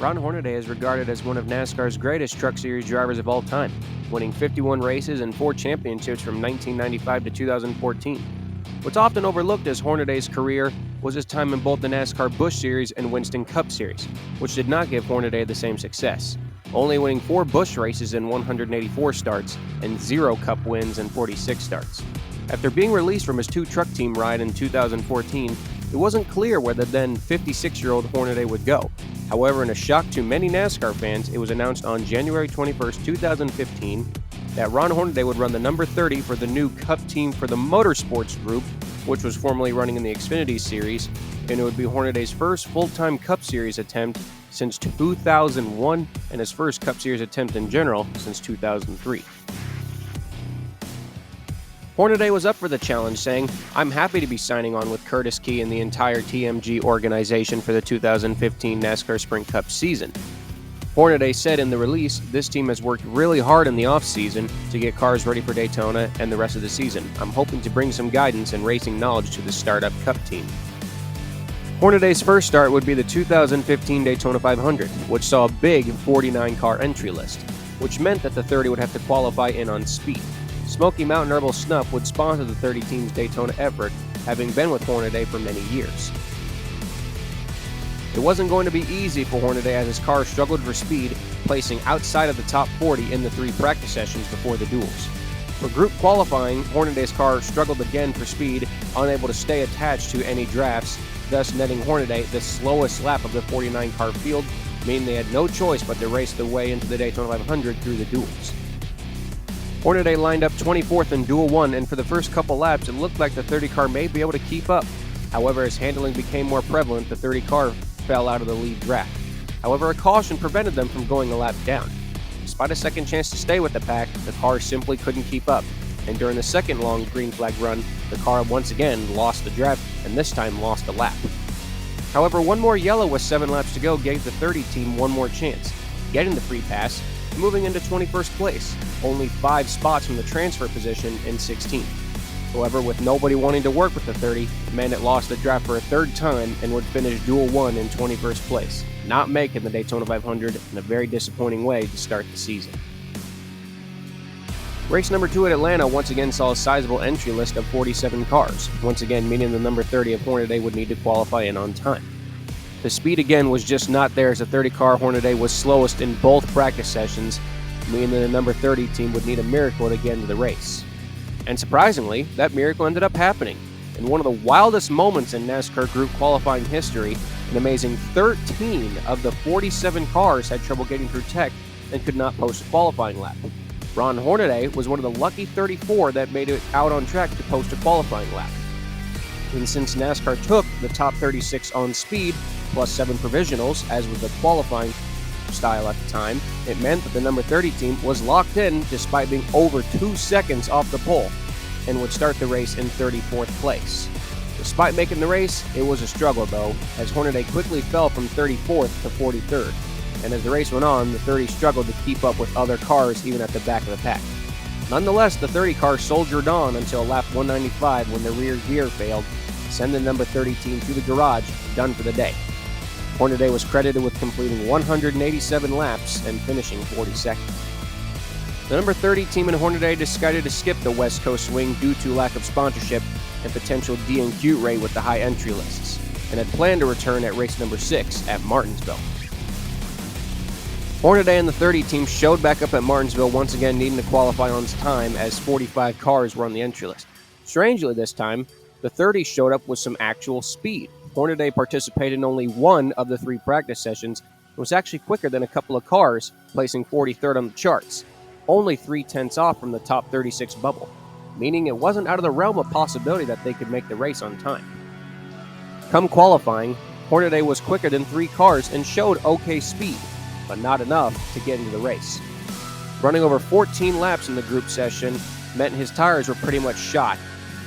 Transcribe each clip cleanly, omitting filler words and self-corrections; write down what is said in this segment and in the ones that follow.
Ron Hornaday is regarded as one of NASCAR's greatest Truck Series drivers of all time, winning 51 races and 4 championships from 1995 to 2014. What's often overlooked as Hornaday's career was his time in both the NASCAR Busch Series and Winston Cup Series, which did not give Hornaday the same success, only winning 4 Busch races in 184 starts and 0 Cup wins in 46 starts. After being released from his 2 truck team ride in 2014, it wasn't clear where the then 56-year-old Hornaday would go. However, in a shock to many NASCAR fans, it was announced on January 21, 2015, that Ron Hornaday would run the number 30 for the new Cup team for the Motorsports Group, which was formerly running in the Xfinity Series, and it would be Hornaday's first full-time Cup Series attempt since 2001 and his first Cup Series attempt in general since 2003. Hornaday was up for the challenge, saying, "I'm happy to be signing on with Curtis Key and the entire TMG organization for the 2015 NASCAR Sprint Cup season." Hornaday said in the release, "This team has worked really hard in the off-season to get cars ready for Daytona and the rest of the season. I'm hoping to bring some guidance and racing knowledge to the startup Cup team." Hornaday's first start would be the 2015 Daytona 500, which saw a big 49-car entry list, which meant that the 30 would have to qualify in on speed. Smoky Mountain Herbal Snuff would sponsor the 30 team's Daytona effort, having been with Hornaday for many years. It wasn't going to be easy for Hornaday as his car struggled for speed, placing outside of the top 40 in the 3 practice sessions before the duels. For group qualifying, Hornaday's car struggled again for speed, unable to stay attached to any drafts, thus netting Hornaday the slowest lap of the 49-car field, meaning they had no choice but to race their way into the Daytona 500 through the duels. Hornaday lined up 24th in Duel 1, and for the first couple laps, it looked like the 30 car may be able to keep up. However, as handling became more prevalent, the 30 car fell out of the lead draft. However, a caution prevented them from going a lap down. Despite a second chance to stay with the pack, the car simply couldn't keep up, and during the second long green flag run, the car once again lost the draft, and this time lost a lap. However, one more yellow with 7 laps to go gave the 30 team one more chance, getting the free pass, moving into 21st place, only 5 spots from the transfer position in 16th. However, with nobody wanting to work with the 30, it meant it lost the draft for a 3rd time and would finish Duel 1 in 21st place, not making the Daytona 500 in a very disappointing way to start the season. Race number 2 at Atlanta once again saw a sizable entry list of 47 cars, once again meaning the number 30 of Hornaday would need to qualify in on time. The speed again was just not there as the 30 car Hornaday was slowest in both practice sessions, meaning the number 30 team would need a miracle to get into the race. And surprisingly, that miracle ended up happening. In one of the wildest moments in NASCAR Group qualifying history, an amazing 13 of the 47 cars had trouble getting through tech and could not post a qualifying lap. Ron Hornaday was one of the lucky 34 that made it out on track to post a qualifying lap. And since NASCAR took the top 36 on speed, plus 7 provisionals, as was the qualifying style at the time, it meant that the number 30 team was locked in despite being over 2 seconds off the pole, and would start the race in 34th place. Despite making the race, it was a struggle though, as Hornaday quickly fell from 34th to 43rd, and as the race went on, the 30 struggled to keep up with other cars even at the back of the pack. Nonetheless, the 30 car soldiered on until lap 195 when the rear gear failed, sending the number 30 team to the garage, done for the day. Hornaday was credited with completing 187 laps and finishing 42nd. The number 30 team in Hornaday decided to skip the West Coast swing due to lack of sponsorship and potential DNQ rate with the high entry lists, and had planned to return at race number 6 at Martinsville. Hornaday and the 30 team showed back up at Martinsville, once again needing to qualify on time as 45 cars were on the entry list. Strangely this time, the 30 showed up with some actual speed. Hornaday participated in only 1 of the 3 practice sessions and was actually quicker than a couple of cars, placing 43rd on the charts, only 3/10 off from the top 36 bubble, meaning it wasn't out of the realm of possibility that they could make the race on time. Come qualifying, Hornaday was quicker than 3 cars and showed okay speed, but not enough to get into the race. Running over 14 laps in the group session meant his tires were pretty much shot,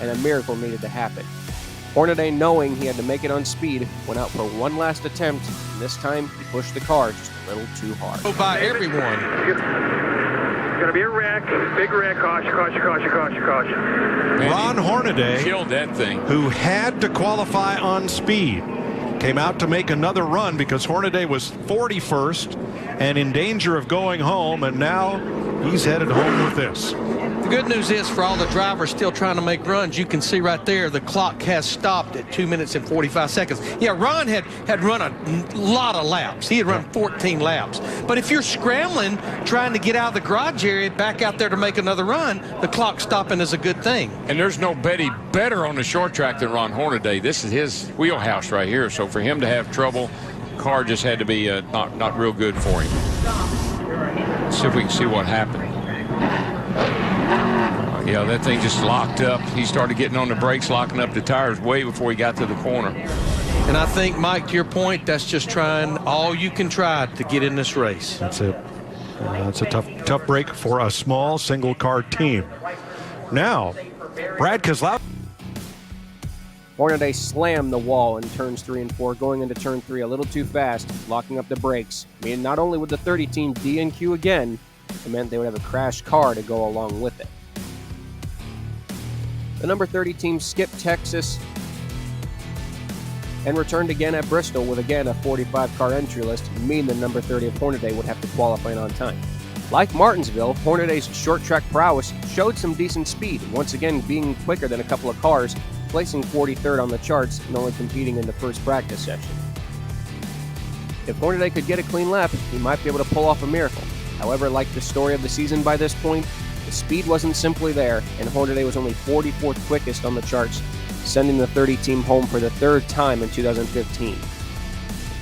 and a miracle needed to happen. Hornaday, knowing he had to make it on speed, went out for one last attempt, and this time he pushed the car just a little too hard. By everyone. It's going to be a wreck, big wreck, caution, caution, caution, caution, caution. Ron Hornaday killed that thing. Who had to qualify on speed, came out to make another run because Hornaday was 41st and in danger of going home, and now he's headed home with this. The good news is, for all the drivers still trying to make runs, you can see right there the clock has stopped at 2 minutes and 45 seconds. Yeah, Ron had run a lot of laps. He had run 14 laps. But if you're scrambling, trying to get out of the garage area, back out there to make another run, the clock stopping is a good thing. And there's nobody better on the short track than Ron Hornaday. This is his wheelhouse right here. So for him to have trouble, the car just had to be not real good for him. Let's see if we can see what happened. Yeah, that thing just locked up. He started getting on the brakes, locking up the tires way before he got to the corner. And I think, Mike, to your point, that's just trying all you can try to get in this race. That's it. That's a tough break for a small single-car team. Now, Brad Keselowski. Hornaday slammed the wall in turns 3 and 4, going into turn 3 a little too fast, locking up the brakes. Meaning not only would the 30 team DNQ again, it meant they would have a crashed car to go along with it. The number 30 team skipped Texas and returned again at Bristol with again a 45-car entry list, meaning the number 30 of Hornaday would have to qualify on time. Like Martinsville, Hornaday's short track prowess showed some decent speed, once again being quicker than a couple of cars, placing 43rd on the charts and only competing in the first practice session. If Hornaday could get a clean lap, he might be able to pull off a miracle. However, like the story of the season by this point, the speed wasn't simply there, and Hornaday was only 44th quickest on the charts, sending the 30 team home for the third time in 2015. The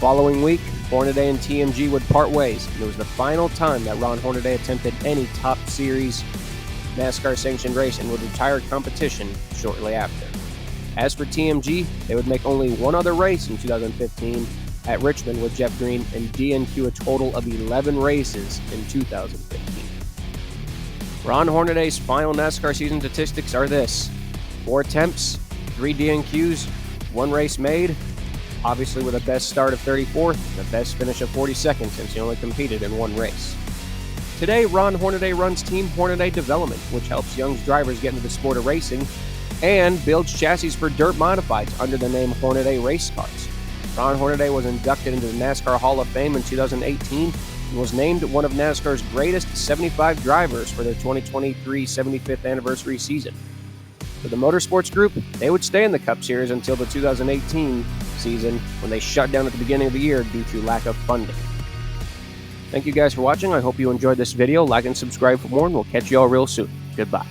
following week, Hornaday and TMG would part ways, and it was the final time that Ron Hornaday attempted any top series NASCAR sanctioned race and would retire competition shortly after. As for TMG, they would make only one other race in 2015 at Richmond with Jeff Green and DNQ a total of 11 races in 2015. Ron Hornaday's final NASCAR season statistics are this: 4 attempts, 3 DNQs, 1 race made, obviously with a best start of 34th and a best finish of 42nd since he only competed in 1 race. Today, Ron Hornaday runs Team Hornaday Development, which helps young drivers get into the sport of racing, and builds chassis for dirt modifieds under the name Hornaday Race Cars. Ron Hornaday was inducted into the NASCAR Hall of Fame in 2018 and was named one of NASCAR's greatest 75 drivers for their 2023 75th anniversary season. For the Motorsports Group, they would stay in the Cup Series until the 2018 season, when they shut down at the beginning of the year due to lack of funding. Thank you guys for watching. I hope you enjoyed this video. Like and subscribe for more, and we'll catch you all real soon. Goodbye.